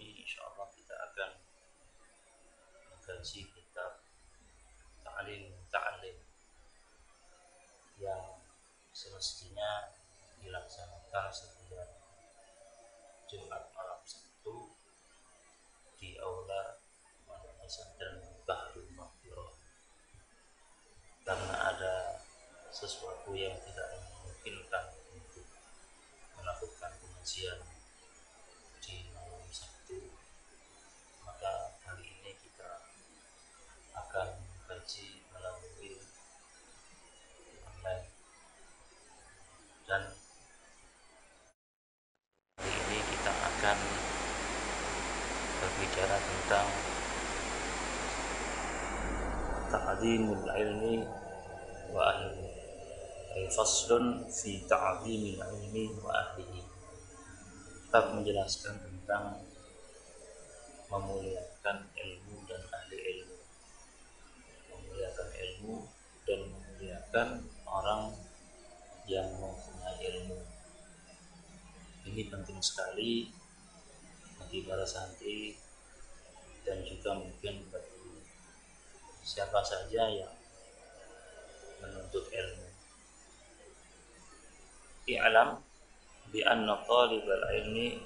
ini insyaallah kita akan mengkaji kitab Ta'lim Muta'allim yang semestinya dilaksanakan setiap Jumat malam Sabtu di aula Pondok Pesantren Bahrul Maghfirah, karena ada sesuatu yang tidak memungkinkan untuk melakukan pengajian di malam Sabtu, maka hari ini kita akan mengkaji melalui online. Dan hari ini kita akan berbicara tentang ta'zimul ilmi wa ahlihi, faslun fi ta'zimil ilmi wa ahlihi. Bab menjelaskan tentang memuliakan ilmu dan ahli ilmu, memuliakan ilmu dan memuliakan orang yang mempunyai ilmu. Ini penting sekali bagi para santri dan juga mungkin bagi siapa saja yang menuntut ilmu. I'lam bi anna talibal ilmi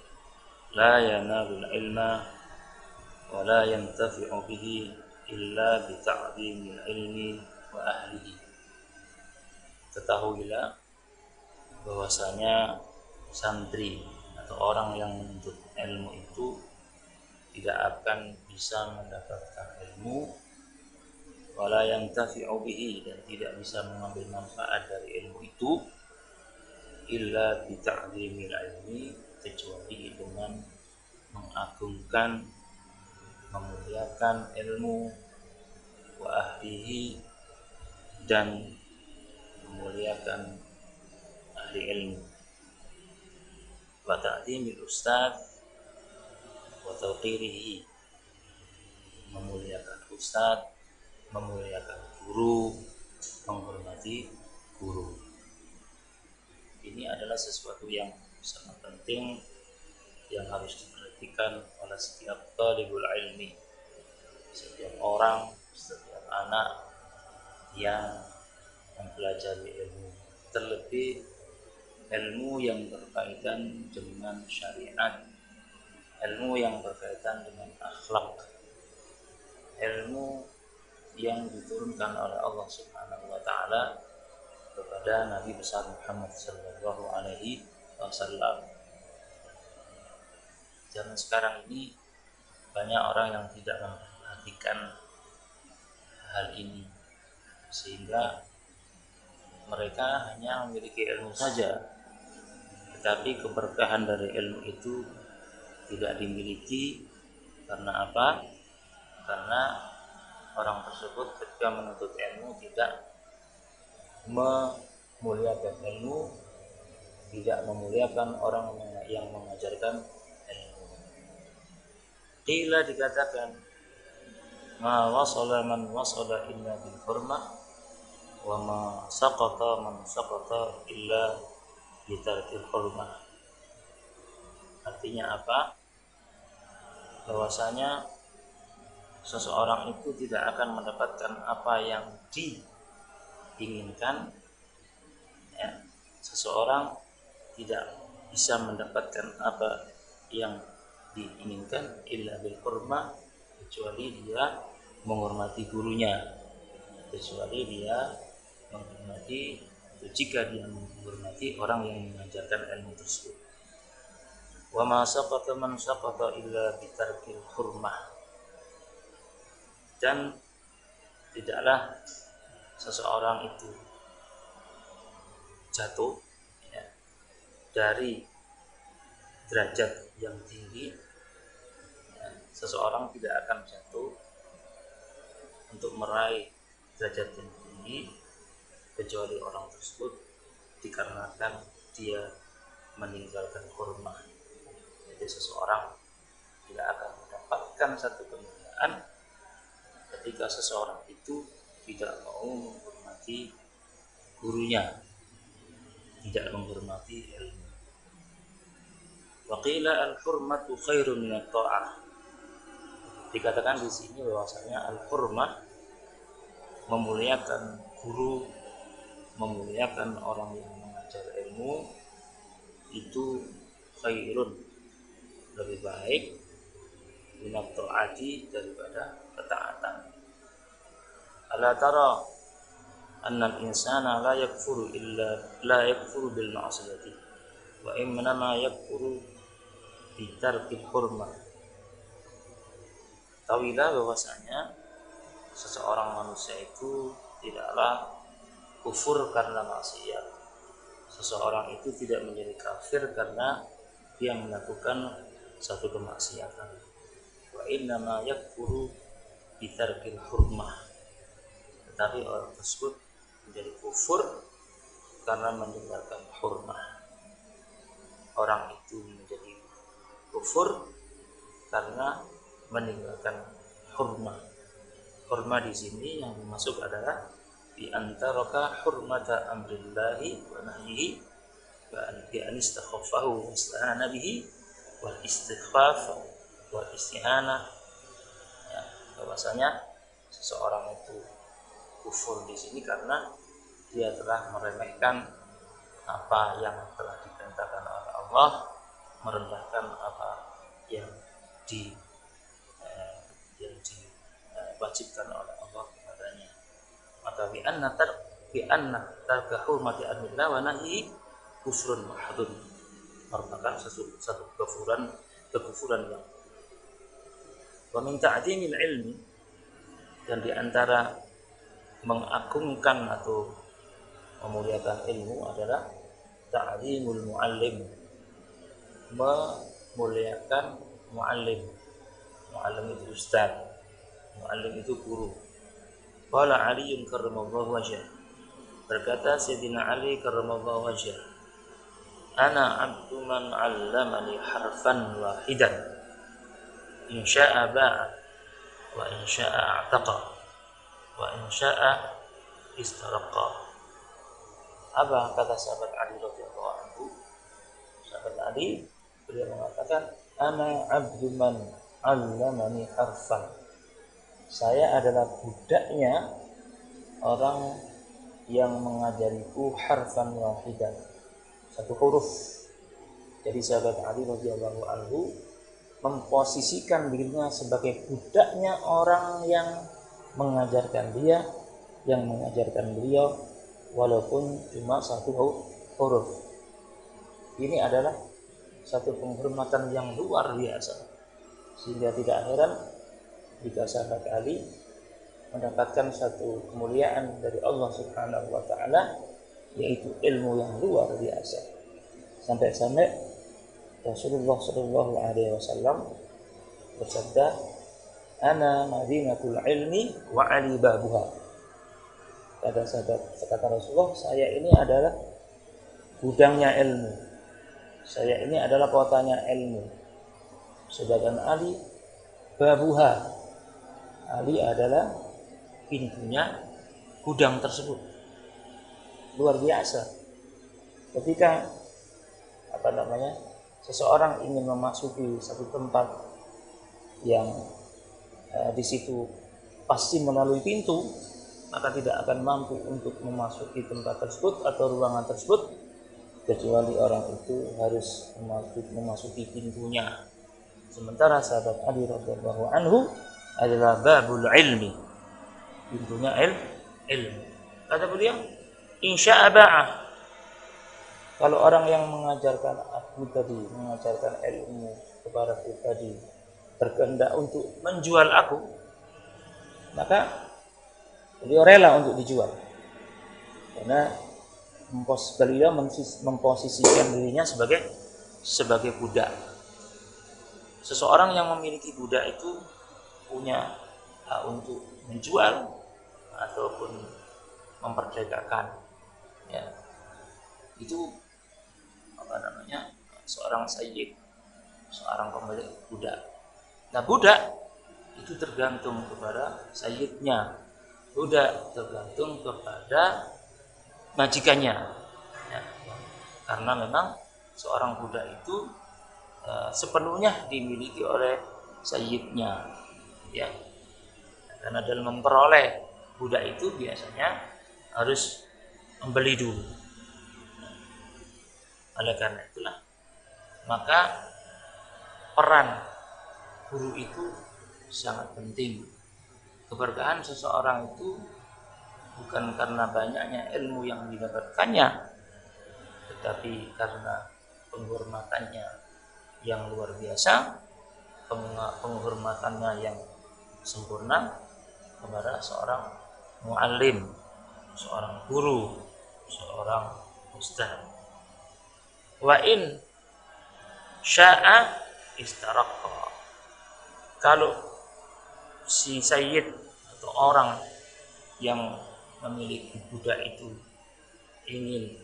la yanalul ilma wa la yantafi'u bihi illa bi ta'zimil ilmi wa ahlihi. Ketahuilah bahwasanya santri atau orang yang menuntut ilmu itu tidak akan bisa mendapatkan ilmu, wala yantafi'u bihi, dan tidak bisa mengambil manfaat dari ilmu itu, illa bi ta'zimil ilmi, kecuali dengan mengagungkan, memuliakan ilmu, wa ahlihi, dan memuliakan ahli ilmu, wa ta'zimil ustaz wa tawqirihi, memuliakan ustaz, memuliakan guru, menghormati guru. Ini adalah sesuatu yang sangat penting yang harus diperhatikan oleh setiap talibul ilmi, setiap orang, setiap anak yang mempelajari ilmu, terlebih ilmu yang berkaitan dengan syariat, ilmu yang berkaitan dengan akhlak, ilmu yang diturunkan oleh Allah Subhanahu wa taala kepada Nabi besar Muhammad sallallahu alaihi wasallam. Zaman sekarang ini banyak orang yang tidak memperhatikan hal ini, sehingga mereka hanya memiliki ilmu saja, tetapi keberkahan dari ilmu itu tidak dimiliki. Karena apa? Karena orang tersebut ketika menuntut ilmu tidak memuliakan ilmu, tidak memuliakan orang yang mengajarkan ilmu. Qila, dikatakan, ma wasala man wasala illa bil hurmah wa ma saqata man saqata illa bi tarkil hurmah. Artinya apa? Bahwasanya seseorang itu tidak akan mendapatkan apa yang diinginkan, ya. Seseorang tidak bisa mendapatkan apa yang diinginkan illa bil hurmah, kecuali dia menghormati gurunya, kecuali dia menghormati, atau jika dia menghormati orang yang mengajarkan ilmu tersebut. Wa ma saqata man saqata illa bi tarkil hurmah, dan tidaklah seseorang itu jatuh, ya, dari derajat yang tinggi, ya. Seseorang tidak akan jatuh untuk meraih derajat yang tinggi kecuali orang tersebut dikarenakan dia meninggalkan hurmah. Jadi seseorang tidak akan mendapatkan satu kemuliaan ketika seseorang itu tidak mau menghormati gurunya, tidak menghormati ilmu. Wa qila al-hurmatu khairun minat ta'ah. Dikatakan di sini bahwasanya al-hurmah memuliakan guru, memuliakan orang yang mengajar ilmu itu khairun, lebih baik minat ta'ati daripada ketaatan. Ala tara anna al-insana la yakfuru bil ma'siyati wa innama yakfuru bi tarkil hurmah. Tahuilah bahwasanya seseorang manusia itu tidaklah kufur karena maksiat. Seseorang itu tidak menjadi kafir karena dia melakukan satu kemaksiatan. Wa innama yakfuru bi tarkil hurmah. Tetapi orang tersebut menjadi kufur karena meninggalkan hurmah. Orang itu menjadi kufur karena meninggalkan hurmah. Hurmah di sini yang dimaksud adalah di antaraka hurmata amrillahi wa nahyihi bi an istakhaffahu wa istahana bihi wal istighfaf wal istihana. Ya, bahwasanya seseorang itu kufur di sini karena dia telah meremehkan apa yang telah diperintahkan oleh Allah, merendahkan apa yang diwajibkan oleh Allah kepadanya. Maka bi anna tarka hurmati amrillah wa nahyi kufrun mahdhun, merupakan satu kekufuran yang. Wa min ta'dimil ilmi, dan di antara mengagungkan atau memuliakan ilmu adalah ta'zimul muallim, memuliakan muallim. Muallim itu ustaz, muallim itu guru. Qala Ali karramallahu wajhah, berkata Sayyidina Ali karramallahu wajhah, ana abdu man 'allamani harfan wahidan in syaa'a ba'a wa in syaa'a a'taqa wa in syaa'a istaraqa. Apa kata sahabat Ali radhiyallahu anhu? Sahabat Ali beliau mengatakan, ana abdu man 'allamani harfan. Saya adalah budaknya orang yang mengajariku harfan wahidan, satu huruf. Jadi sahabat Ali radhiyallahu anhu memposisikan dirinya sebagai budaknya orang yang mengajarkan dia, yang mengajarkan beliau walaupun cuma satu huruf. Ini adalah satu penghormatan yang luar biasa, sehingga tidak heran jika sahabat Ali mendapatkan satu kemuliaan dari Allah Subhanahu wa taala, yaitu ilmu yang luar biasa. Sampai-sampai Rasulullah sallallahu alaihi wasallam bersabda, ana madinatul ilmi wa ali babuha. Kata Rasulullah, saya ini adalah gudangnya ilmu, saya ini adalah kotanya ilmu. Sedangkan Ali babuha, Ali adalah pintunya gudang tersebut. Luar biasa. Ketika seseorang ingin memasuki satu tempat yang di situ pasti melalui pintu, maka tidak akan mampu untuk memasuki tempat tersebut atau ruangan tersebut kecuali orang itu harus memasuki pintunya. Sementara sahabat Ali radhiyallahu anhu adalah babul ilmi, pintunya ilmu. Kata beliau, insya'a ba'ah. Kalau orang yang mengajarkan aku tadi, mengajarkan ilmu kepada aku tadi, berkehendak untuk menjual aku, maka beliau rela untuk dijual. Karena beliau memposisikan dirinya sebagai budak. Seseorang yang memiliki budak itu punya hak untuk menjual ataupun memperdagangkan. Ya. Itu seorang sayyid, seorang pemilik budak. Nah, budak itu tergantung kepada sayyidnya. Budak tergantung kepada majikannya. Ya. Karena memang seorang budak itu sepenuhnya dimiliki oleh sayyidnya, ya. Karena dalam memperoleh budak itu biasanya harus membeli dulu. Oleh karena itulah maka peran guru itu sangat penting. Keberkahan seseorang itu bukan karena banyaknya ilmu yang didapatkannya, tetapi karena penghormatannya yang luar biasa, penghormatannya yang sempurna kepada seorang muallim, seorang guru, seorang ustaz. Wa in sya'a istaraqqa. Kalau si sayyid atau orang yang memiliki budak itu ingin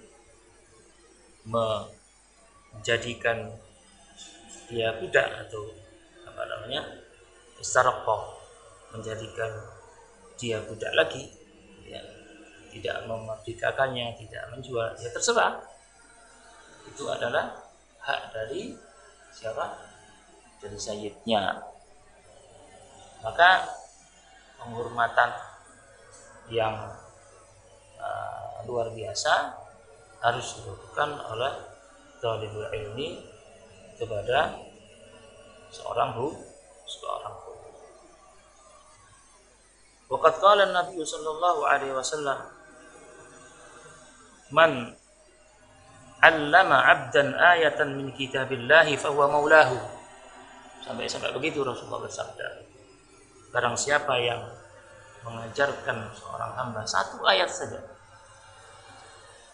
menjadikan dia budak atau apa namanya istaraqqa, menjadikan dia budak lagi, ya, tidak memerdekakannya, tidak menjual, ya terserah. Itu adalah hak dari siapa? Dari sayyidnya. Maka penghormatan yang luar biasa harus dilakukan oleh talibul ilmi kepada seorang guru. Waqad qala Nabi sallallahu alaihi wasallam, "Man 'allama 'abdan ayatan min kitabillahi fahuwa maulahu." Sampai begitu Rasulullah bersabda. Barang siapa yang mengajarkan seorang hamba satu ayat saja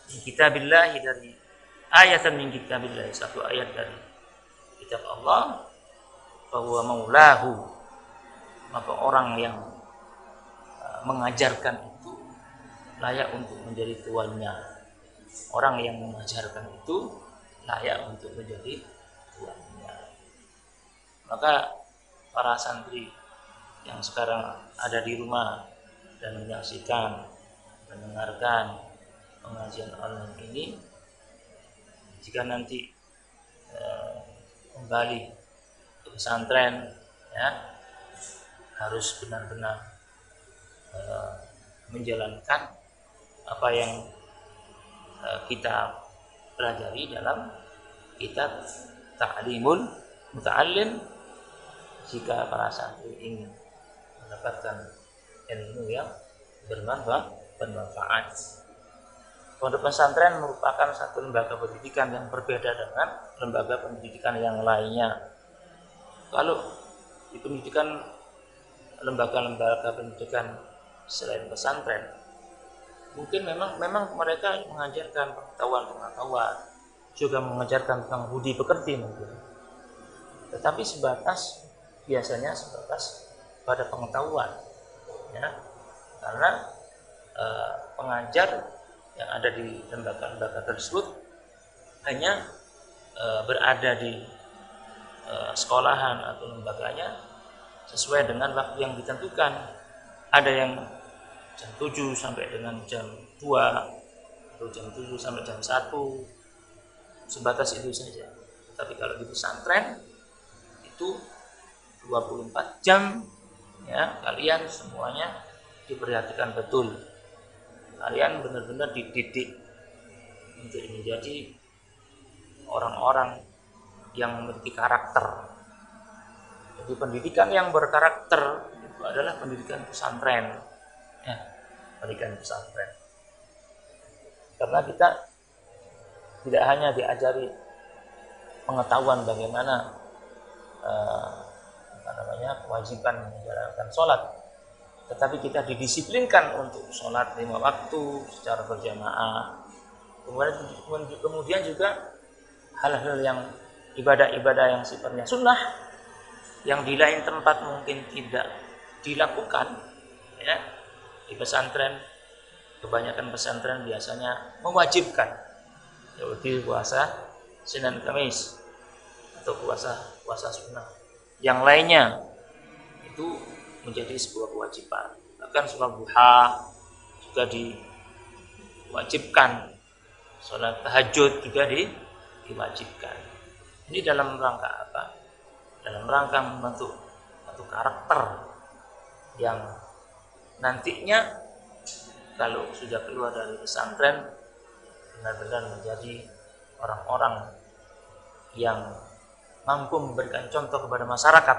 min kitabillahi, dari ayatan min kitabillahi, satu ayat dari kitab Allah, fahuwa maulahu, maka orang yang mengajarkan itu layak untuk menjadi tuannya. Orang yang mengajarkan itu layak untuk menjadi tuannya. Maka para santri yang sekarang ada di rumah dan menyaksikan, mendengarkan pengajian online ini, jika nanti kembali ke pesantren, ya, harus benar-benar menjalankan apa yang kita pelajari dalam kitab Ta'limul Muta'allim. Jika para santri ingin mendapatkan ilmu yang bermanfaat. Pondok pesantren merupakan satu lembaga pendidikan yang berbeda dengan lembaga pendidikan yang lainnya. Kalau di pendidikan, lembaga-lembaga pendidikan selain pesantren, mungkin memang mereka mengajarkan pengetahuan, juga mengajarkan tentang budi pekerti mungkin. Tetapi biasanya sebatas pada pengetahuan, ya, karena pengajar yang ada di lembaga-lembaga tersebut hanya berada di sekolahan atau lembaganya sesuai dengan waktu yang ditentukan. Ada yang jam 7 sampai dengan jam 2 atau jam 7 sampai jam 1, sebatas itu saja. Tapi kalau di pesantren itu 24 jam, ya, kalian semuanya diperhatikan betul. Kalian benar-benar dididik untuk menjadi orang-orang yang memiliki karakter. Jadi pendidikan yang berkarakter itu adalah pendidikan pesantren, ya, pendidikan pesantren. Karena kita tidak hanya diajari pengetahuan bagaimana kewajiban menjalankan sholat, tetapi kita didisiplinkan untuk sholat 5 waktu secara berjamaah. Kemudian juga hal-hal yang ibadah-ibadah yang sifatnya sunnah yang di lain tempat mungkin tidak dilakukan, ya. Di pesantren, kebanyakan pesantren biasanya mewajibkan, yaitu puasa Senin Kamis atau puasa sunnah. Yang lainnya itu menjadi sebuah kewajiban. Bahkan sholat duha juga diwajibkan, sholat tahajud juga diwajibkan. Ini dalam rangka apa? Dalam rangka membentuk satu karakter yang nantinya kalau sudah keluar dari pesantren benar-benar menjadi orang-orang yang mampu memberikan contoh kepada masyarakat,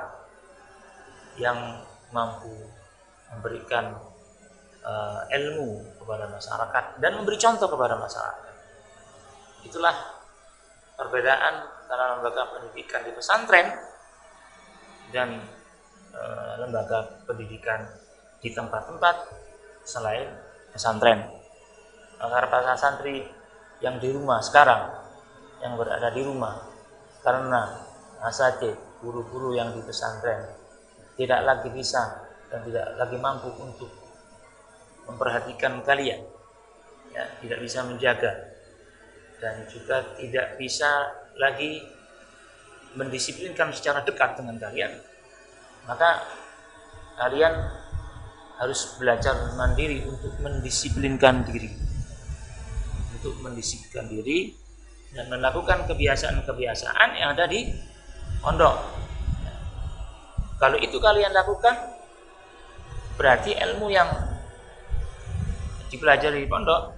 yang mampu memberikan ilmu kepada masyarakat dan memberi contoh kepada masyarakat. Itulah perbedaan antara lembaga pendidikan di pesantren dan lembaga pendidikan di tempat-tempat selain pesantren. Agar para santri yang di rumah sekarang, yang berada di rumah karena asatidz, guru-guru yang di pesantren tidak lagi bisa dan tidak lagi mampu untuk memperhatikan kalian, ya, tidak bisa menjaga dan juga tidak bisa lagi mendisiplinkan secara dekat dengan kalian, maka kalian harus belajar mandiri untuk mendisiplinkan diri, dan melakukan kebiasaan-kebiasaan yang ada di pondok. Kalau itu kalian lakukan, berarti ilmu yang dipelajari di pondok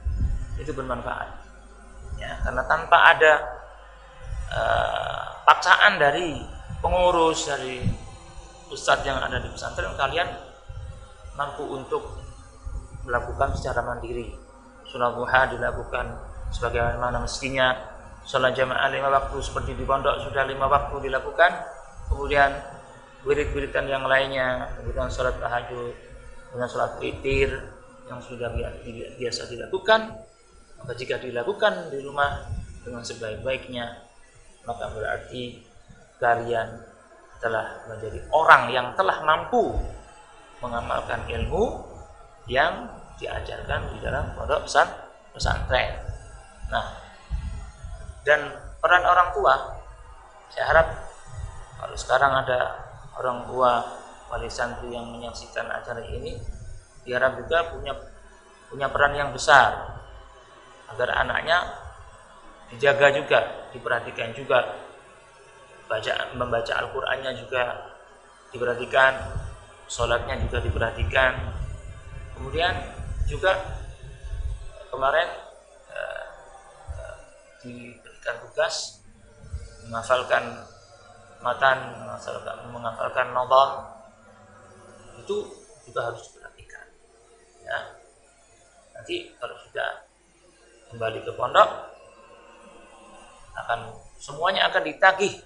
itu bermanfaat, ya, karena tanpa ada paksaan dari pengurus, dari ustadz yang ada di pesantren, kalian mampu untuk melakukan secara mandiri. Sholat duha dilakukan sebagaimana mestinya, sholat jamaah 5 waktu seperti di pondok sudah 5 waktu dilakukan, kemudian wirid-wiridan yang lainnya, kemudian sholat tahajud, kemudian sholat witir yang sudah biasa dilakukan. Maka jika dilakukan di rumah dengan sebaik-baiknya, maka berarti kalian telah menjadi orang yang telah mampu mengamalkan ilmu yang diajarkan di dalam pondok pesantren. Nah, dan peran orang tua, saya harap kalau sekarang ada orang tua wali santri yang menyaksikan acara ini, diharap juga punya peran yang besar agar anaknya dijaga juga, diperhatikan juga, membaca Al-Qur'annya juga diperhatikan, sholatnya juga diperhatikan. Kemudian juga kemarin diberikan tugas menghafalkan matan, menghafalkan nazam, itu juga harus diperhatikan, ya. Nanti kalau sudah kembali ke pondok, semuanya akan ditagih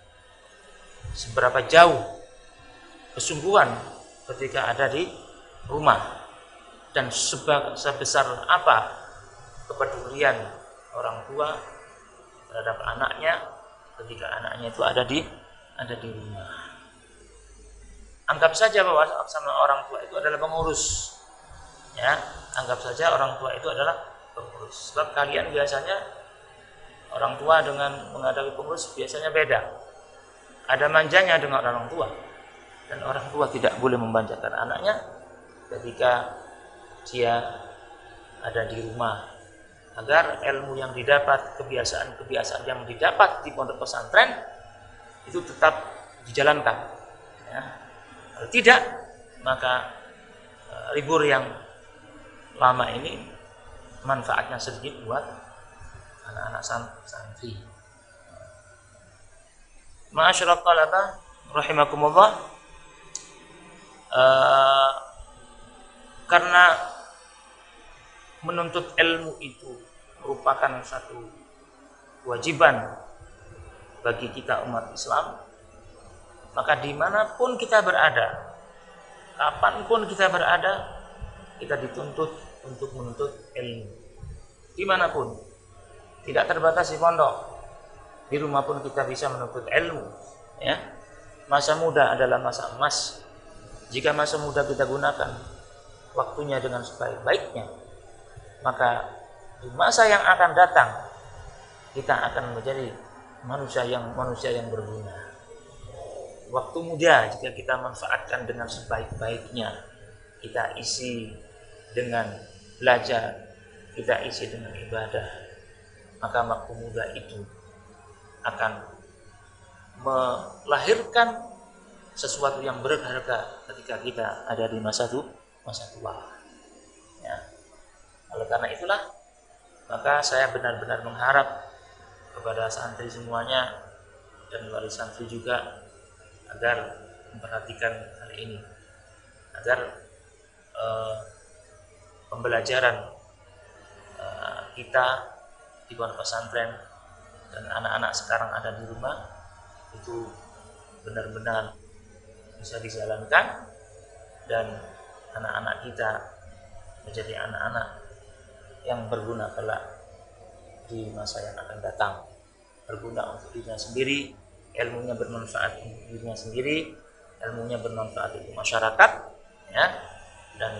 seberapa jauh kesungguhan ketika ada di rumah dan sebesar apa kepedulian orang tua terhadap anaknya ketika anaknya itu ada di rumah. Anggap saja bahwa sama orang tua itu adalah pengurus, ya. Anggap saja orang tua itu adalah pengurus. Sebab kalian biasanya orang tua dengan menghadapi pengurus biasanya beda. Ada manjanya dengan orang tua, dan orang tua tidak boleh memanjakan anaknya ketika dia ada di rumah, agar ilmu yang didapat, kebiasaan-kebiasaan yang didapat di pondok pesantren itu tetap dijalankan, ya. Kalau tidak, maka libur yang lama ini manfaatnya sedikit buat anak-anak santri. Ma'asyiral talabah rahimakumullah, karena menuntut ilmu itu merupakan satu kewajiban bagi kita umat Islam, maka dimanapun kita berada, kapanpun kita berada, kita dituntut untuk menuntut ilmu. Dimanapun, tidak terbatas di pondok, di rumah pun kita bisa menuntut ilmu, ya. Masa muda adalah masa emas. Jika masa muda kita gunakan waktunya dengan sebaik-baiknya, maka di masa yang akan datang kita akan menjadi manusia yang berguna. Waktu muda jika kita manfaatkan dengan sebaik-baiknya, kita isi dengan belajar, kita isi dengan ibadah, maka waktu muda itu akan melahirkan sesuatu yang berharga ketika kita ada di masa tua. Ya. Oleh karena itulah, maka saya benar-benar mengharap kepada santri semuanya dan wali santri juga agar memperhatikan hal ini, agar pembelajaran kita di pondok pesantren dan anak-anak sekarang ada di rumah itu benar-benar bisa dijalankan dan anak-anak kita menjadi anak-anak yang berguna kelak di masa yang akan datang, berguna untuk dirinya sendiri, ilmunya bermanfaat untuk dirinya sendiri, ilmunya bermanfaat untuk masyarakat, ya, dan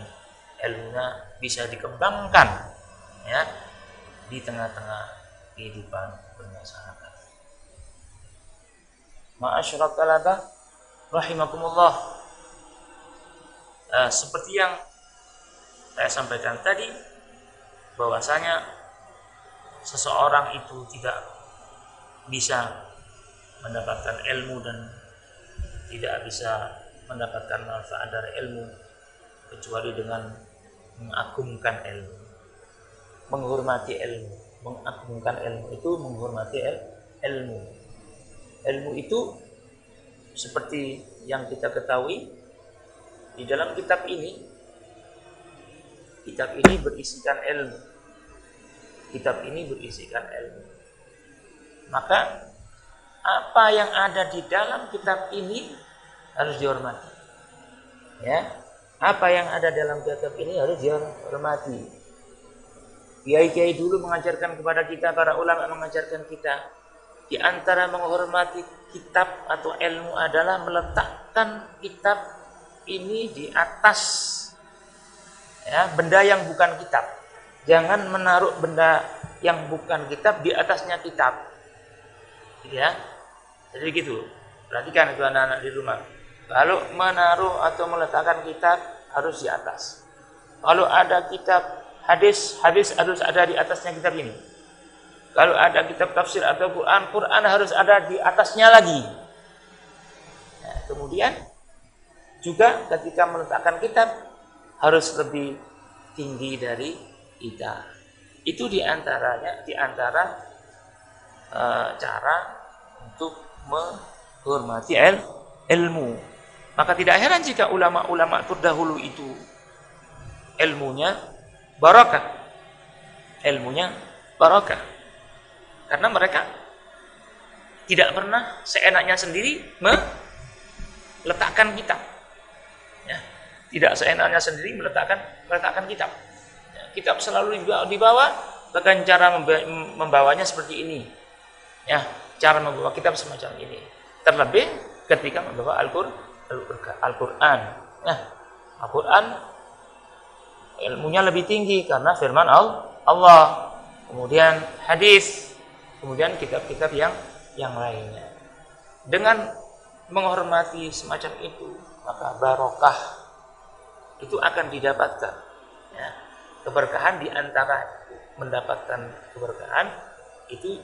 ilmunya bisa dikembangkan, ya, di tengah-tengah kehidupan bermasyarakat. Ma'asyiral talabah rahimakumullah. Seperti yang saya sampaikan tadi, bahwasanya seseorang itu tidak bisa mendapatkan ilmu dan tidak bisa mendapatkan manfaat dari ilmu kecuali dengan mengagungkan ilmu, menghormati ilmu. Mengagungkan ilmu itu menghormati ilmu. Ilmu itu seperti yang kita ketahui di dalam kitab ini berisikan ilmu. Kitab ini berisikan ilmu. Maka apa yang ada di dalam kitab ini harus dihormati. Ya, apa yang ada dalam kitab ini harus dihormati. Kiai-kiai dulu mengajarkan kepada kita, para ulama mengajarkan kita, di antara menghormati kitab atau ilmu adalah meletakkan kitab ini di atas, ya, benda yang bukan kitab. Jangan menaruh benda yang bukan kitab di atasnya kitab. Ya. Jadi gitu. Perhatikan itu anak-anak di rumah. Kalau menaruh atau meletakkan kitab harus di atas. Kalau ada kitab hadis harus ada di atasnya kitab ini. Kalau ada kitab tafsir atau Quran harus ada di atasnya lagi. Nah, kemudian juga ketika meletakkan kitab harus lebih tinggi dari kita. Itu di antara cara untuk menghormati ilmu. Maka tidak heran jika ulama-ulama terdahulu itu ilmunya barakah. Karena mereka tidak pernah seenaknya sendiri meletakkan kitab. Ya, tidak seenaknya sendiri meletakkan kitab. Ya, kitab selalu dibawa, bahkan cara membawanya seperti ini. Ya, cara membawa kitab semacam ini. Terlebih ketika membawa Al-Quran. Nah, Al-Quran ilmunya lebih tinggi karena firman Allah. Kemudian hadis, kemudian kitab-kitab yang lainnya. Dengan menghormati semacam itu, maka barokah itu akan didapatkan. Ya, keberkahan di antara mendapatkan keberkahan itu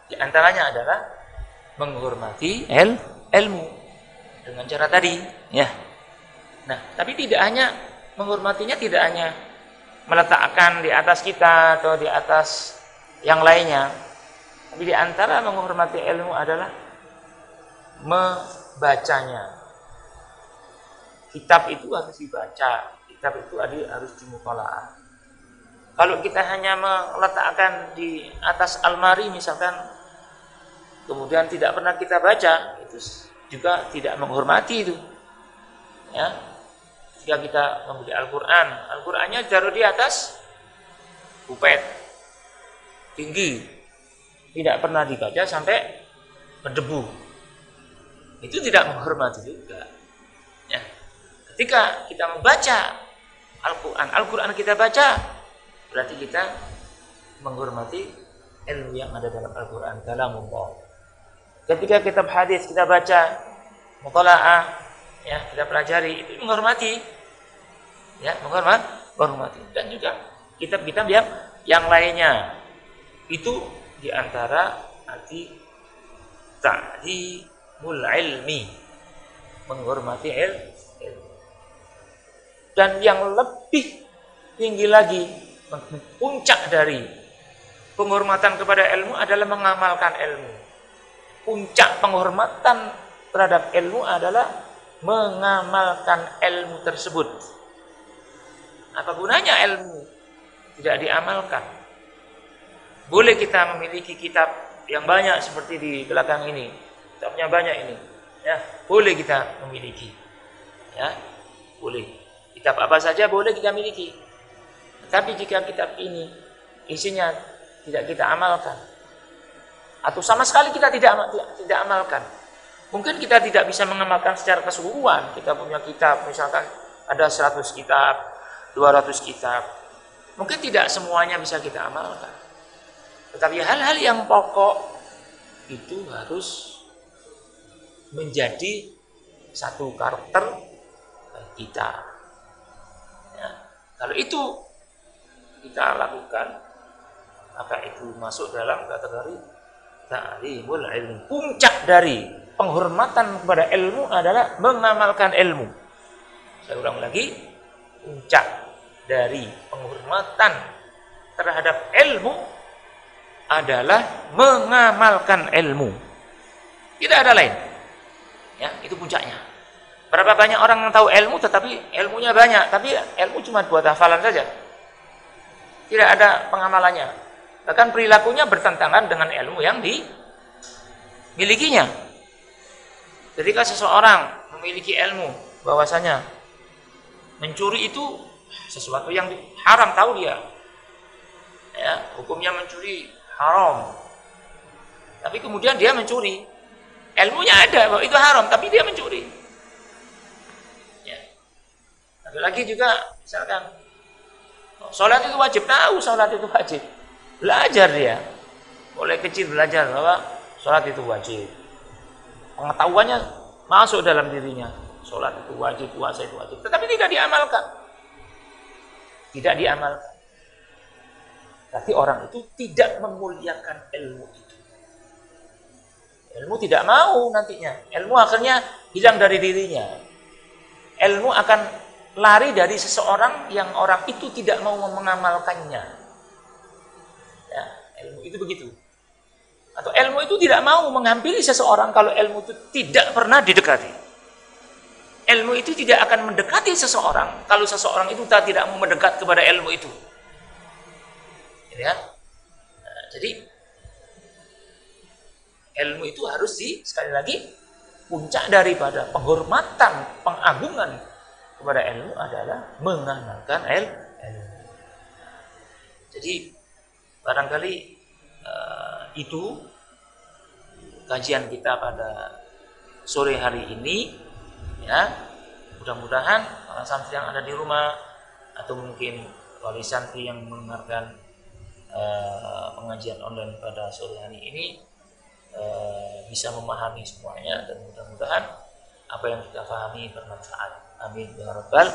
di antaranya adalah menghormati ilmu dengan cara tadi, ya. Nah, tapi tidak hanya menghormatinya, tidak hanya meletakkan di atas kita atau di atas yang lainnya. Tapi di antara menghormati ilmu adalah membacanya. Kitab itu harus dibaca, kitab itu harus dimutalaah. Kalau kita hanya meletakkan di atas almari misalkan, kemudian tidak pernah kita baca, itu juga tidak menghormati itu. Ya. Jika kita membeli Al-Qur'annya taruh di atas pulpen tinggi, tidak pernah dibaca sampai berdebu, itu tidak menghormati juga. Ya. Ketika kita membaca Al-Qur'an kita baca, berarti kita menghormati ilmu yang ada dalam Al-Qur'an, kalamullah. Ketika kitab hadis kita baca, mutalaah, ya, kita pelajari, itu menghormati, ya, menghormati. Dan juga kitab-kitab yang lainnya, itu diantara arti tadi ilmi, menghormati ilmu. Dan yang lebih tinggi lagi, puncak dari penghormatan kepada ilmu adalah mengamalkan ilmu. Puncak penghormatan terhadap ilmu adalah mengamalkan ilmu tersebut. Apa gunanya ilmu tidak diamalkan? Boleh kita memiliki kitab yang banyak seperti di belakang ini, kitabnya banyak ini, ya, boleh kita memiliki, ya, boleh. Kitab apa saja boleh kita miliki. Tapi jika kitab ini isinya tidak kita amalkan, atau sama sekali kita tidak amalkan, mungkin kita tidak bisa mengamalkan secara keseluruhan. Kita punya kitab, misalkan ada 100 kitab, 200 kitab, mungkin tidak semuanya bisa kita amalkan. Tetapi hal-hal yang pokok itu harus menjadi satu karakter kita. Ya, kalau itu kita lakukan, maka itu masuk dalam kategori ta'limul ilmi. Puncak dari penghormatan kepada ilmu adalah mengamalkan ilmu. Saya ulang lagi, puncak dari penghormatan terhadap ilmu adalah mengamalkan ilmu. Tidak ada lain. Ya, itu puncaknya. Berapa banyak orang yang tahu ilmu tetapi ilmunya banyak, tapi ilmu cuma buat hafalan saja. Tidak ada pengamalannya. Bahkan perilakunya bertentangan dengan ilmu yang dimilikinya. Ketika seseorang memiliki ilmu bahwasanya mencuri itu sesuatu yang haram, tahu dia. Ya, hukumnya mencuri haram. Tapi kemudian dia mencuri. Ilmunya ada bahwa itu haram, tapi dia mencuri. Ya. Ada lagi juga misalkan sholat itu wajib, tahu sholat itu wajib. Belajar dia. Mulai kecil belajar bahwa sholat itu wajib. Pengetahuannya masuk dalam dirinya. Sholat itu wajib, puasa itu wajib. Tetapi tidak diamalkan. Tidak diamalkan. Berarti orang itu tidak memuliakan ilmu itu. Ilmu tidak mau nantinya. Ilmu akhirnya hilang dari dirinya. Ilmu akan lari dari seseorang yang orang itu tidak mau mengamalkannya. Ya, ilmu itu begitu. Atau ilmu itu tidak mau menghampiri seseorang kalau ilmu itu tidak pernah didekati. Ilmu itu tidak akan mendekati seseorang kalau seseorang itu tidak mau mendekat kepada ilmu itu. Ya. Nah, jadi ilmu itu harus sekali lagi puncak daripada penghormatan, pengagungan kepada ilmu adalah mengamalkan ilmu. Jadi barangkali itu kajian kita pada sore hari ini, ya. Mudah-mudahan para santri yang ada di rumah atau mungkin wali santri yang mendengarkan pengajian online pada sore hari ini bisa memahami semuanya, dan mudah-mudahan apa yang kita pahami bermanfaat. Amin ya rabbal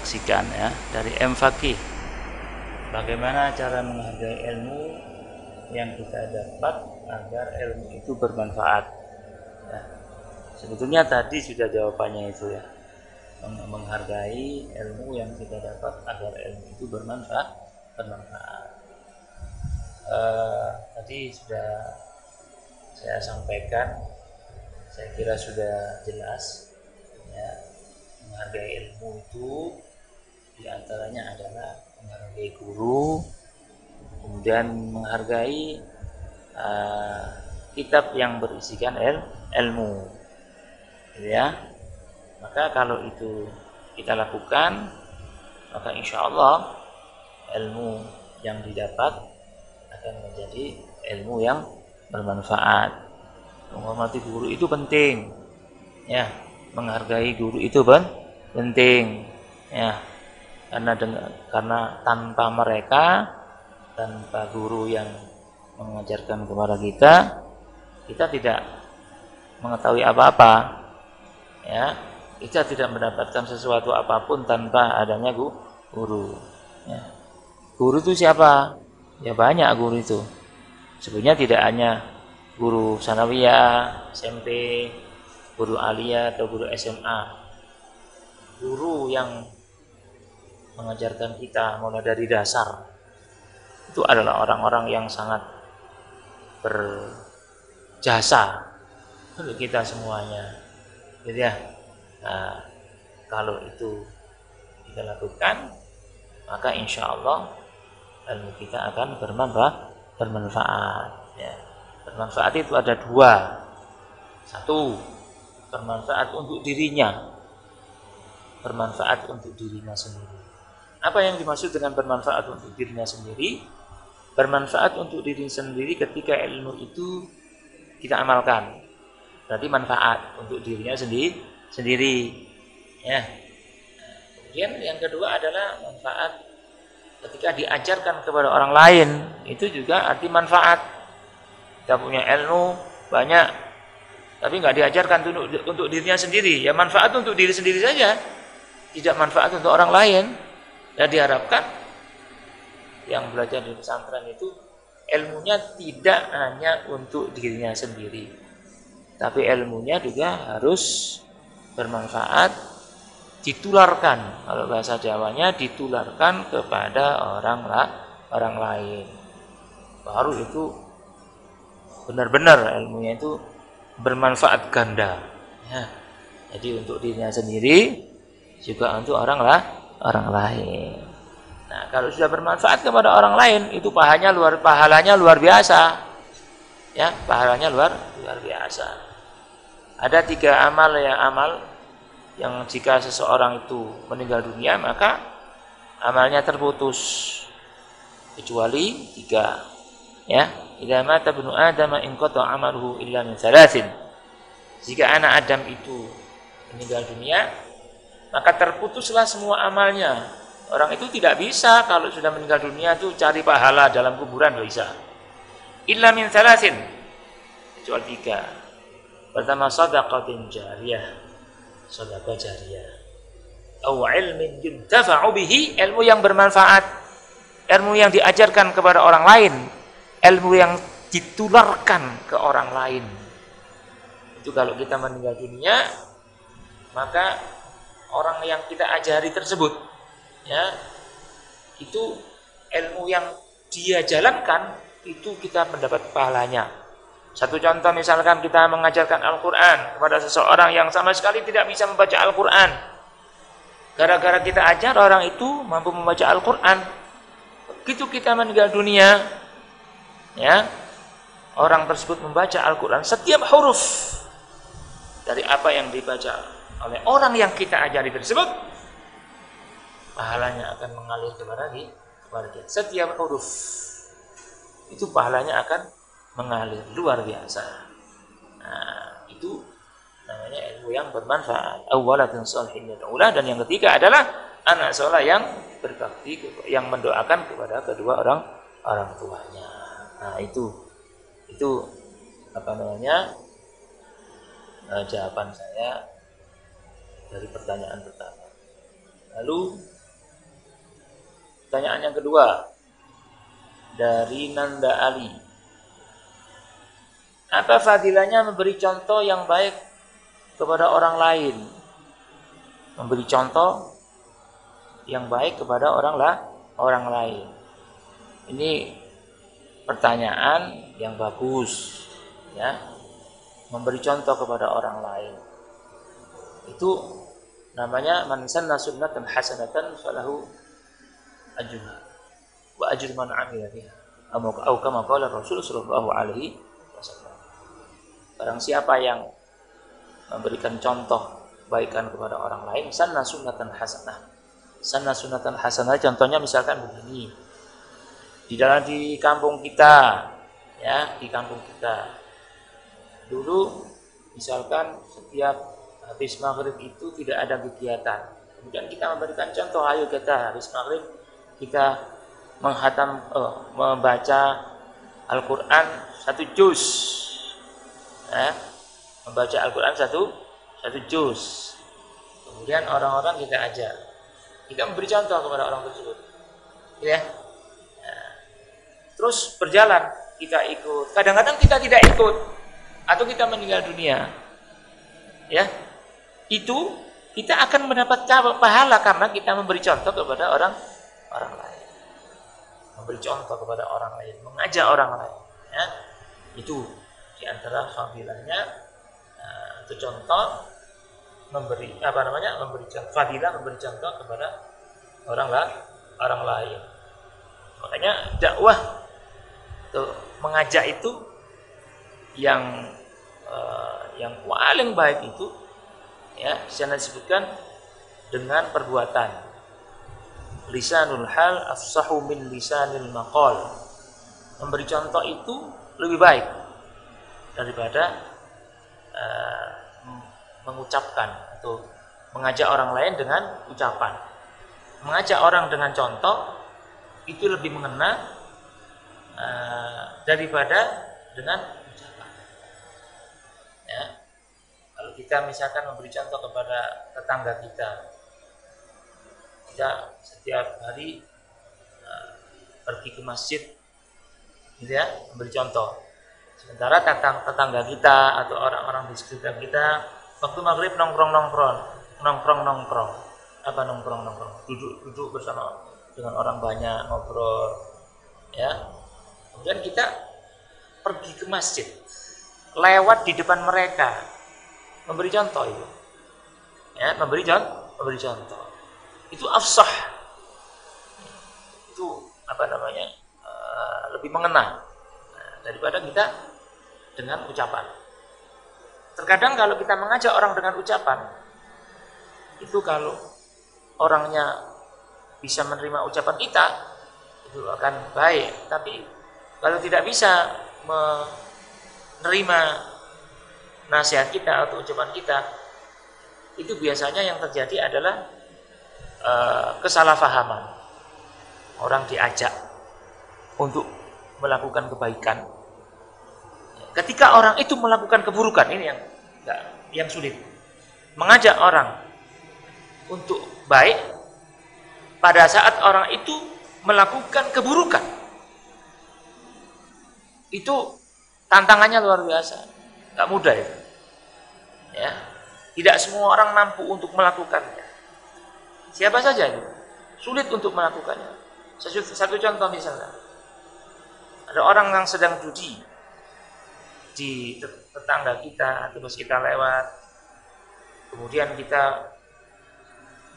menyaksikan ya dari M-Fakih, bagaimana cara menghargai ilmu yang kita dapat agar ilmu itu bermanfaat. Ya. Sebetulnya tadi sudah jawabannya itu ya, menghargai ilmu yang kita dapat agar ilmu itu bermanfaat. Tadi sudah saya sampaikan, saya kira sudah jelas ya, menghargai ilmu itu diantaranya adalah menghargai guru, kemudian menghargai kitab yang berisikan ilmu gitu ya. Maka kalau itu kita lakukan, maka insya Allah ilmu yang didapat akan menjadi ilmu yang bermanfaat. Menghormati guru itu penting ya, menghargai guru itu penting ya, karena tanpa mereka, tanpa guru yang mengajarkan kepada kita, kita tidak mengetahui apa-apa ya, kita tidak mendapatkan sesuatu apapun tanpa adanya guru ya. Guru itu siapa? Ya banyak guru itu. Sebenarnya tidak hanya guru sanawiyah, SMP, guru aliyah atau guru SMA. Guru yang mengajarkan kita mulai dari dasar itu adalah orang-orang yang sangat berjasa untuk kita semuanya. Gitu ya. Nah, kalau itu kita lakukan, maka insya Allah ilmu kita akan bermanfaat ya. Bermanfaat itu ada dua. Satu, bermanfaat untuk dirinya, bermanfaat untuk dirinya sendiri. Apa yang dimaksud dengan bermanfaat untuk dirinya sendiri? Bermanfaat untuk diri sendiri ketika ilmu itu kita amalkan, berarti manfaat untuk dirinya sendiri ya. Kemudian yang kedua adalah manfaat ketika diajarkan kepada orang lain, itu juga arti manfaat. Kita punya ilmu banyak, tapi nggak diajarkan untuk dirinya sendiri, ya manfaat untuk diri sendiri saja, tidak manfaat untuk orang lain. Dan diharapkan yang belajar di pesantren itu ilmunya tidak hanya untuk dirinya sendiri, tapi ilmunya juga harus bermanfaat, ditularkan, kalau bahasa Jawanya ditularkan kepada orang lain. Baru itu benar-benar ilmunya itu bermanfaat ganda ya. Jadi untuk dirinya sendiri juga untuk orang lain. Nah, kalau sudah bermanfaat kepada orang lain, itu pahalanya luar biasa ya, pahalanya luar biasa. Ada 3 amal yang jika seseorang itu meninggal dunia maka amalnya terputus, kecuali 3 ya. Idza mata ibnu Adam inqata amaluhu illa min 3. Jika anak Adam itu meninggal dunia, maka terputuslah semua amalnya. Orang itu tidak bisa kalau sudah meninggal dunia itu cari pahala dalam kuburan, tidak bisa. Illa min 3, kecuali 3. Pertama, shadaqatin jariyah, sedekah jariyah, atau ilmin yuntafa'u bihi, ilmu yang bermanfaat, ilmu yang diajarkan kepada orang lain, ilmu yang ditularkan ke orang lain. Itu kalau kita meninggal dunia, maka orang yang kita ajari tersebut ya, itu ilmu yang dia jalankan itu kita mendapat pahalanya. Satu contoh, misalkan kita mengajarkan Al-Quran kepada seseorang yang sama sekali tidak bisa membaca Al-Quran. Gara-gara kita ajar orang itu mampu membaca Al-Quran, begitu kita meninggal dunia ya, orang tersebut membaca Al-Quran, setiap huruf dari apa yang dibaca oleh orang yang kita ajari tersebut, pahalanya akan mengalir kepada dia. Setiap huruf itu pahalanya akan mengalir luar biasa. Nah, itu namanya ilmu yang bermanfaat. Awwalatun shalihin yad'ulah, dan yang ketiga adalah anak saleh yang berbakti, yang mendoakan kepada kedua orang tuanya. Nah, itu apa namanya? Jawaban saya dari pertanyaan pertama. Lalu pertanyaan yang kedua dari Nanda Ali. Apa fadilahnya memberi contoh yang baik kepada orang lain? Memberi contoh yang baik kepada orang lain. Ini pertanyaan yang bagus, ya. Memberi contoh kepada orang lain. Itu namanya man sanna sunnatan hasanatan falahu ajruha wa ajru man 'amila biha. Atau kama qala Rasul sallallahu alaihi wasallam. Barang siapa yang memberikan contoh kebaikan kepada orang lain, sanna sunnatan hasanah. Sanna sunnatan hasanah contohnya misalkan begini. Di kampung kita, ya, di kampung kita. Dulu misalkan setiap habis maghrib itu tidak ada kegiatan. Kemudian kita memberikan contoh, ayo kita habis maghrib kita membaca Al-Quran 1 juz. Membaca Al-Quran satu juz. Kemudian orang-orang kita ajar. Kita memberi contoh kepada orang tersebut. Ya. Terus berjalan, kita ikut. Kadang-kadang kita tidak ikut atau kita meninggal dunia. Ya. Itu kita akan mendapat pahala karena kita memberi contoh kepada orang lain. Memberi contoh kepada orang lain, mengajak orang lain, ya. Itu di antara fadilahnya itu contoh memberi fadilah memberi contoh kepada orang lain. Makanya dakwah mengajak itu yang paling baik itu, ya, bisa disebutkan dengan perbuatan. Lisanul hal afsahu min lisanil maqal. Memberi contoh itu lebih baik daripada mengucapkan atau mengajak orang lain dengan ucapan. Mengajak orang dengan contoh itu lebih mengena daripada dengan ucapan. Ya. Kalau kita misalkan memberi contoh kepada tetangga kita setiap hari pergi ke masjid, gitu ya, memberi contoh. Sementara tetangga kita atau orang-orang di sekitar kita waktu maghrib nongkrong. Apa nongkrong? Duduk bersama dengan orang banyak, ngobrol, ya. Kemudian kita pergi ke masjid, lewat di depan mereka, memberi contoh itu, ya, memberi contoh. Itu afsah, itu lebih mengena daripada kita dengan ucapan. Terkadang kalau kita mengajak orang dengan ucapan, itu kalau orangnya bisa menerima ucapan kita, itu akan baik. Tapi kalau tidak bisa menerima nasihat kita atau ucapan kita, itu biasanya yang terjadi adalah kesalahpahaman. Orang diajak untuk melakukan kebaikan, ketika orang itu melakukan keburukan, ini yang sulit. Mengajak orang untuk baik pada saat orang itu melakukan keburukan, itu tantangannya luar biasa, nggak mudah itu. Ya, tidak semua orang mampu untuk melakukannya. Siapa saja itu sulit untuk melakukannya. Satu contoh misalnya, ada orang yang sedang judi di tetangga kita atau pas kita lewat, kemudian kita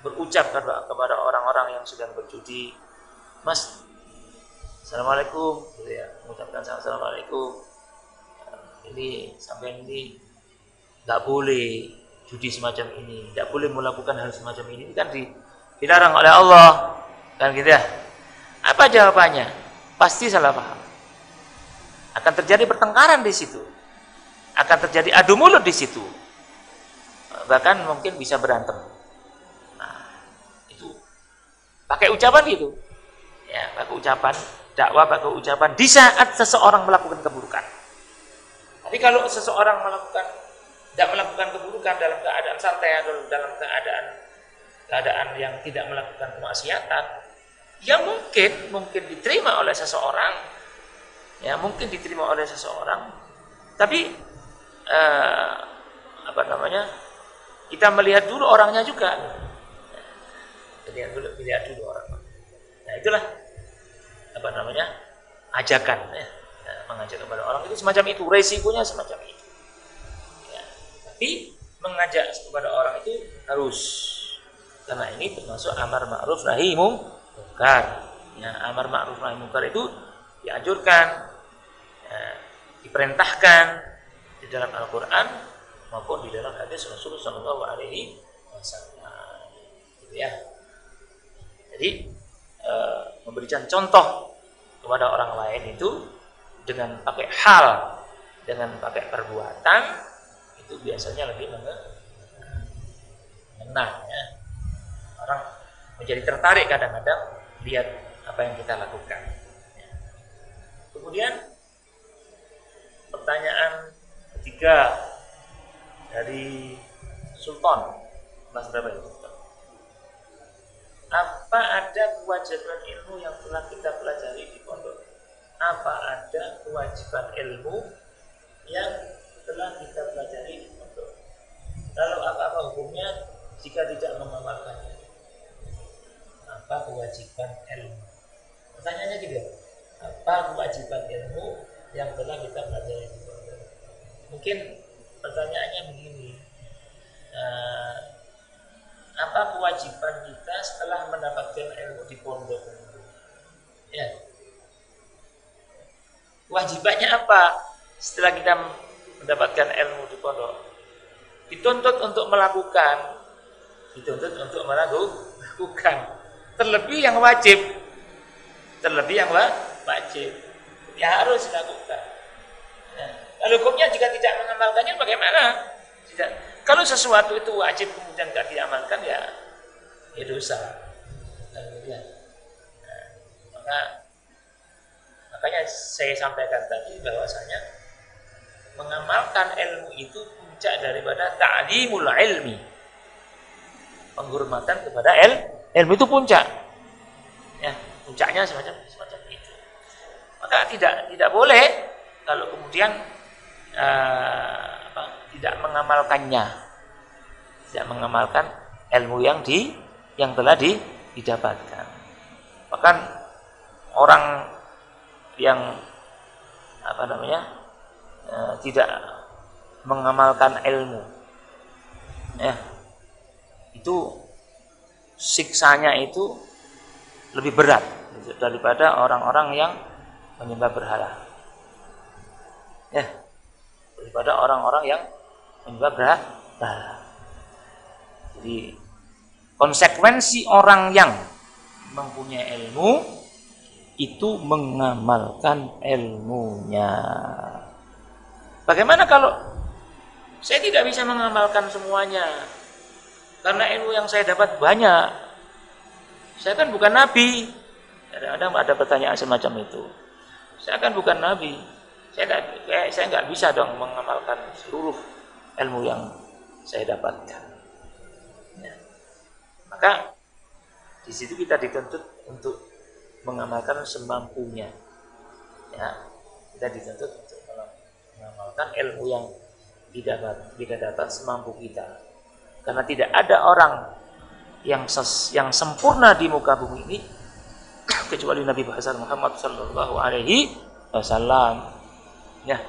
berucap kepada orang-orang yang sedang berjudi, Mas, Assalamualaikum, gitu ya, mengucapkan Assalamualaikum, ini sampai ini nggak boleh judi semacam ini, tidak boleh melakukan hal semacam ini kan dilarang oleh Allah, kan gitu ya. Apa jawabannya? Pasti salah paham. Akan terjadi pertengkaran di situ, akan terjadi adu mulut di situ, bahkan mungkin bisa berantem. Nah, itu pakai ucapan gitu, ya, pakai ucapan dakwah, pakai ucapan di saat seseorang melakukan keburukan. Tapi kalau seseorang tidak melakukan keburukan dalam keadaan santai atau dalam keadaan keadaan yang tidak melakukan kemaksiatan, ya mungkin diterima oleh seseorang, ya mungkin diterima oleh seseorang, tapi kita melihat dulu orangnya juga, lihat dulu orang. Nah itulah ajakan, ya. Mengajak kepada orang itu semacam itu, resikonya semacam itu. Ya. Tapi mengajak kepada orang itu harus, karena ini termasuk amar ma'ruf nahi munkar. Ya, amar ma'ruf nahi munkar itu dianjurkan, ya, diperintahkan di dalam Al-Quran maupun di dalam hadis Rasulullah SAW. Gitu ya. Jadi memberikan contoh kepada orang lain itu dengan pakai hal, dengan pakai perbuatan, itu biasanya lebih mengena, ya. Orang menjadi tertarik kadang-kadang lihat apa yang kita lakukan. Ya. Kemudian pertanyaan ketiga dari Sultan, Mas berapa itu? Apa ada kewajiban ilmu yang telah kita pelajari di pondok? Apa ada kewajiban ilmu yang telah kita pelajari di pondok? Lalu apa hukumnya jika tidak mengamalkannya? Apa kewajiban ilmu? Pertanyaannya gitu ya. Apa kewajiban ilmu yang telah kita pelajari di pondok? Mungkin pertanyaannya begini. Apa kewajiban kita setelah mendapatkan ilmu di pondok? Ya. Kewajibannya apa setelah kita mendapatkan ilmu di pondok? Dituntut untuk melakukan. Terlebih yang wajib. Ya harus dilakukan. Nah, lalu hukumnya jika tidak mengamalkannya bagaimana? Kalau sesuatu itu wajib kemudian tidak diamalkan, ya dosa. Makanya saya sampaikan tadi bahwasanya mengamalkan ilmu itu puncak daripada ta'limul ilmi. Penghormatan kepada ilmu itu puncak. Ya, puncaknya semacam itu. Maka tidak boleh kalau kemudian tidak mengamalkan ilmu yang telah didapatkan. Bahkan orang yang tidak mengamalkan ilmu, ya, itu siksanya itu lebih berat daripada orang-orang yang menyembah berhala. Ya, daripada orang-orang yang menyembah berhala. Jadi konsekuensi orang yang mempunyai ilmu itu mengamalkan ilmunya. Bagaimana kalau saya tidak bisa mengamalkan semuanya? Karena ilmu yang saya dapat banyak. Saya kan bukan nabi. Kadang-kadang ada pertanyaan semacam itu. Saya kan bukan nabi. Saya nggak bisa dong mengamalkan seluruh ilmu yang saya dapatkan. Ya. Maka di situ kita dituntut untuk mengamalkan semampunya. Ya, kita dituntut untuk mengamalkan ilmu yang kita dapat semampu kita. Karena tidak ada orang yang sempurna di muka bumi ini kecuali Nabi besar Muhammad sallallahu alaihi wasallam. Ya,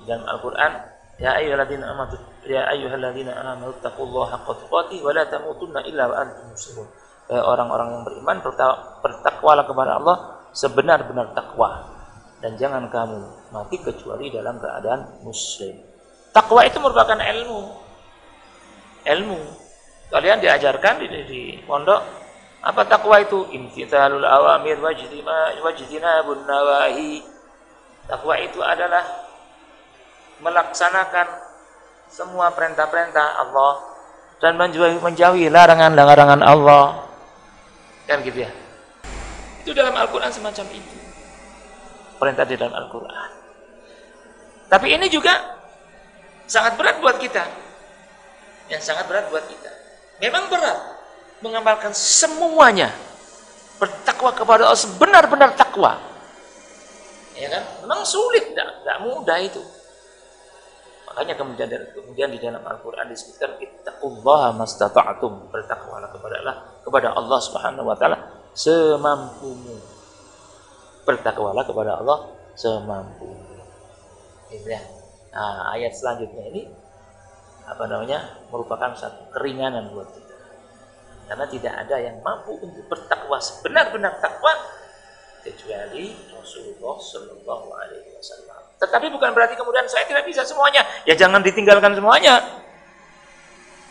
dalam Al-Qur'an, ya ayyuhalladzina amanu taqullaha haqqa tuqatih wa la tamutunna illa wa antum muslimun. Orang-orang yang beriman bertakwalah kepada Allah sebenar-benar takwa dan jangan kamu mati kecuali dalam keadaan muslim. Takwa itu merupakan ilmu. Kalian diajarkan di pondok apa takwa itu? Imtithalul awamir wajtinabun nawahi. Takwa itu adalah melaksanakan semua perintah-perintah Allah dan menjauhi larangan-larangan Allah. Kan gitu ya. Itu dalam Al-Quran semacam itu. Perintah di dalam Al-Quran. Tapi ini juga sangat berat buat kita. Yang sangat berat buat kita. Memang berat. mengamalkan semuanya, bertakwa kepada Allah sebenar-benar takwa. Ya kan? Memang sulit, tidak mudah itu. Makanya kemudian di dalam Al-Qur'an disebutkan ittaqullaha mastata'tum, bertakwalah kepada Allah Subhanahu wa taala semampumu. Bertakwalah kepada Allah semampumu. Ya. Nah, ayat selanjutnya ini merupakan satu keringanan buat kita. Karena tidak ada yang mampu untuk bertakwa sebenar-benar takwa kecuali Rasulullah Shallallahu Alaihi Wasallam. Tetapi bukan berarti kemudian saya tidak bisa semuanya. Ya jangan ditinggalkan semuanya.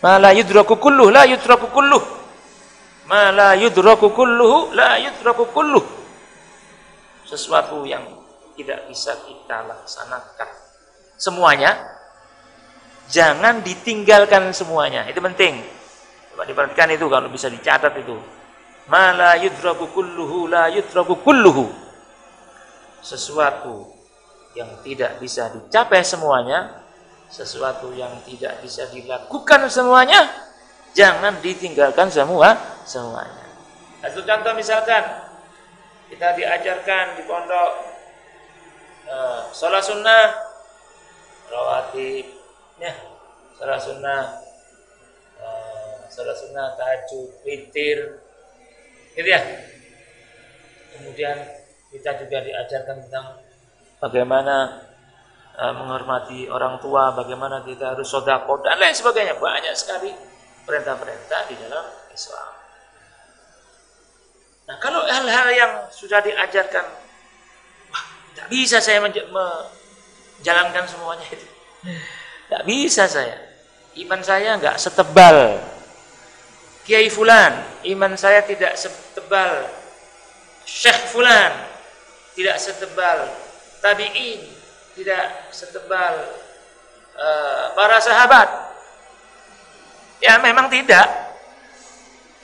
Ma la yudraku kulluh, la yudraku kulluh. Ma la yudraku kulluhu, la yudraku kulluh. Sesuatu yang tidak bisa kita laksanakan semuanya, jangan ditinggalkan semuanya. Itu penting. Coba diperhatikan itu, kalau bisa dicatat itu. Ma la yudraku kulluhu, la yudraku kulluhu. Sesuatu yang tidak bisa dicapai semuanya, sesuatu yang tidak bisa dilakukan semuanya, jangan ditinggalkan semuanya. Satu contoh misalkan kita diajarkan di pondok sholat sunnah rawatib, ya, sholat sunnah tahajud, witir, gitu ya. Kemudian kita juga diajarkan tentang bagaimana menghormati orang tua, bagaimana kita harus sedekah dan lain sebagainya. Banyak sekali perintah-perintah di dalam Islam. Nah, kalau hal-hal yang sudah diajarkan, wah, tidak bisa saya menjalankan semuanya itu. Tidak bisa saya. Iman saya enggak setebal Kiai Fulan, iman saya tidak setebal Syekh Fulan, tidak setebal tabi'in, tidak setebal para sahabat. Ya memang tidak.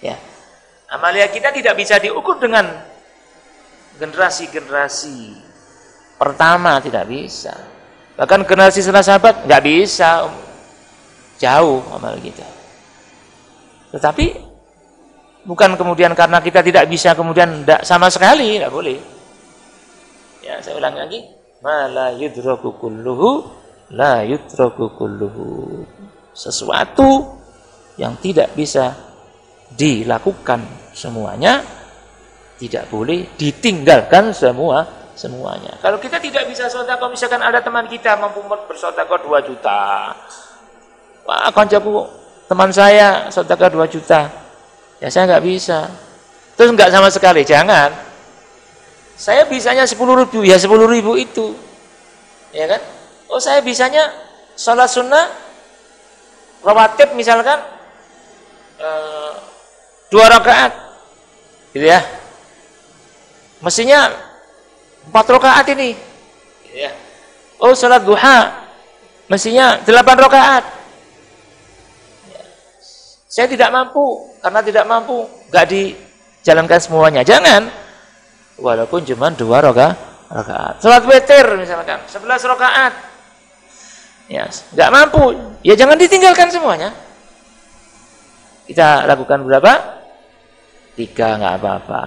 Ya. Amalia kita tidak bisa diukur dengan generasi-generasi pertama, tidak bisa. Bahkan generasi setelah sahabat nggak bisa, jauh amal kita. Tetapi bukan kemudian karena kita tidak bisa kemudian tidak sama sekali, tidak boleh. Ya, saya ulang lagi, ma la yudraku kulluhu, la yudraku kulluhu. Sesuatu yang tidak bisa dilakukan semuanya, tidak boleh ditinggalkan semuanya. Kalau kita tidak bisa sedekah, misalkan ada teman kita mampu bersedekah 2 juta. Wah, kancaku, teman saya sedekah 2 juta. Ya saya nggak bisa. Terus nggak sama sekali, jangan. Saya bisanya 10.000, ya 10.000 itu. Ya kan? Oh, saya bisanya sholat sunnah rawatib misalkan 2 rakaat, gitu ya. Mestinya 4 rakaat ini, gitu ya. Oh, salat duha, mestinya 8 rakaat. Ya. Saya tidak mampu, karena tidak mampu, nggak dijalankan semuanya. Jangan, walaupun cuma 2 rakaat. Salat witir misalkan 11 rakaat, ya, nggak mampu, ya jangan ditinggalkan semuanya. Kita lakukan berapa? 3 nggak apa-apa.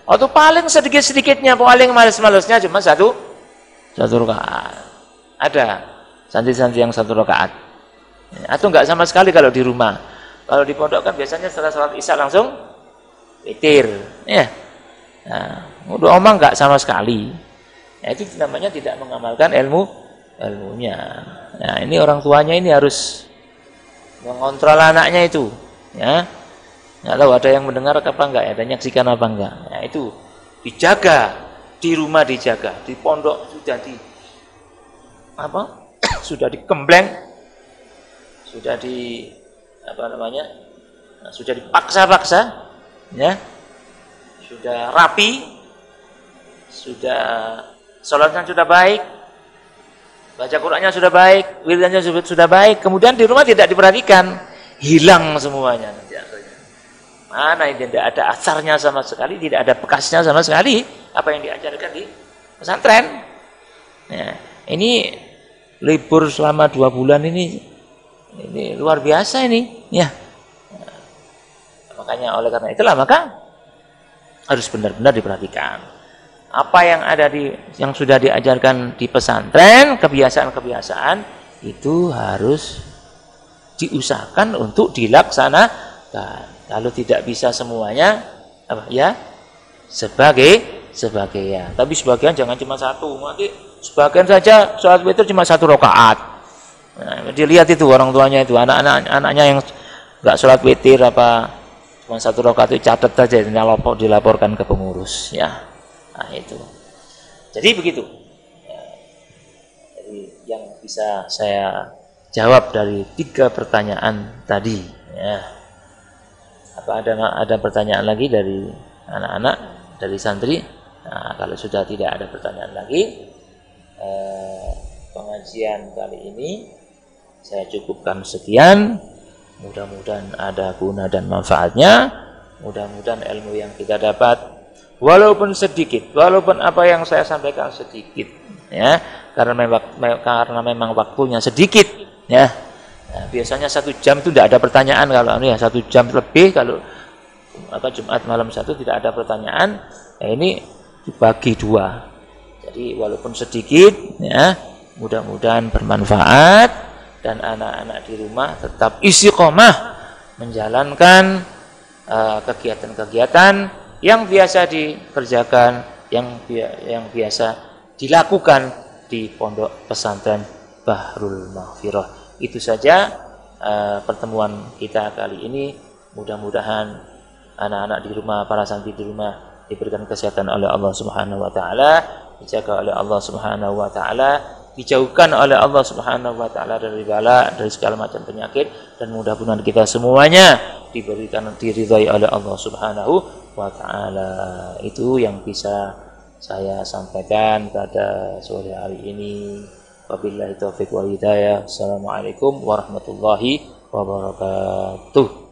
Atau paling sedikit-sedikitnya, paling males-malesnya cuma satu rakaat. Ada santri-santri yang 1 rakaat. Atau nggak sama sekali kalau di rumah. Kalau di pondok kan biasanya setelah sholat isya langsung witir. Ya. Nah, udah omong nggak sama sekali. Nah, itu namanya tidak mengamalkan ilmunya. Nah, ini orang tuanya ini harus mengontrol anaknya itu. Ya. Nggak tahu ada yang mendengar apa enggak, ada yang nyaksikan apa enggak. Nah, itu dijaga, di rumah dijaga, di pondok sudah sudah dikembleng, sudah sudah dipaksa-paksa, ya, sudah rapi, sudah sholatnya sudah baik, baca Qur'annya sudah baik, wiridnya sudah baik, kemudian di rumah tidak diperhatikan, hilang semuanya nanti akhirnya. Mana ini tidak ada asarnya sama sekali, tidak ada bekasnya sama sekali apa yang diajarkan di pesantren. Ya, ini libur selama 2 bulan ini luar biasa ini, ya. Makanya oleh karena itulah maka harus benar-benar diperhatikan. Apa yang ada yang sudah diajarkan di pesantren, kebiasaan-kebiasaan itu harus diusahakan untuk dilaksanakan. Kalau tidak bisa semuanya, ya sebagian. Tapi sebagian jangan cuma satu. Nanti sebagian saja sholat witir cuma 1 rakaat. Nah, dilihat itu orang tuanya itu, anaknya yang nggak sholat witir cuma 1 rakaat itu catat saja, dilaporkan ke pengurus ya. Nah itu. Jadi begitu. Ya. Jadi yang bisa saya jawab dari 3 pertanyaan tadi. Ya. Apa ada pertanyaan lagi dari anak-anak, dari santri? Nah, kalau sudah tidak ada pertanyaan lagi, pengajian kali ini saya cukupkan sekian. Mudah-mudahan ada guna dan manfaatnya. Mudah-mudahan ilmu yang kita dapat walaupun sedikit, walaupun apa yang saya sampaikan sedikit, ya, karena memang waktunya sedikit, ya. Nah, biasanya 1 jam itu tidak ada pertanyaan, kalau ya 1 jam lebih, kalau Jumat malam 1 tidak ada pertanyaan, ya ini dibagi 2. Jadi walaupun sedikit, ya, mudah-mudahan bermanfaat. Dan anak-anak di rumah tetap istiqomah menjalankan kegiatan-kegiatan yang biasa dikerjakan, yang biasa dilakukan di pondok pesantren Bahrul Maghfirah. Itu saja pertemuan kita kali ini. Mudah-mudahan anak-anak di rumah, para santri di rumah diberikan kesehatan oleh Allah Subhanahu wa taala, dijaga oleh Allah Subhanahu wa taala, dijauhkan oleh Allah Subhanahu wa taala dari bala, dari segala macam penyakit, dan mudah-mudahan kita semuanya diridhai oleh Allah Subhanahu wa taala. Itu yang bisa saya sampaikan pada sore hari ini. Wabillahi taufiq wal hidayah. Assalamualaikum warahmatullahi wabarakatuh.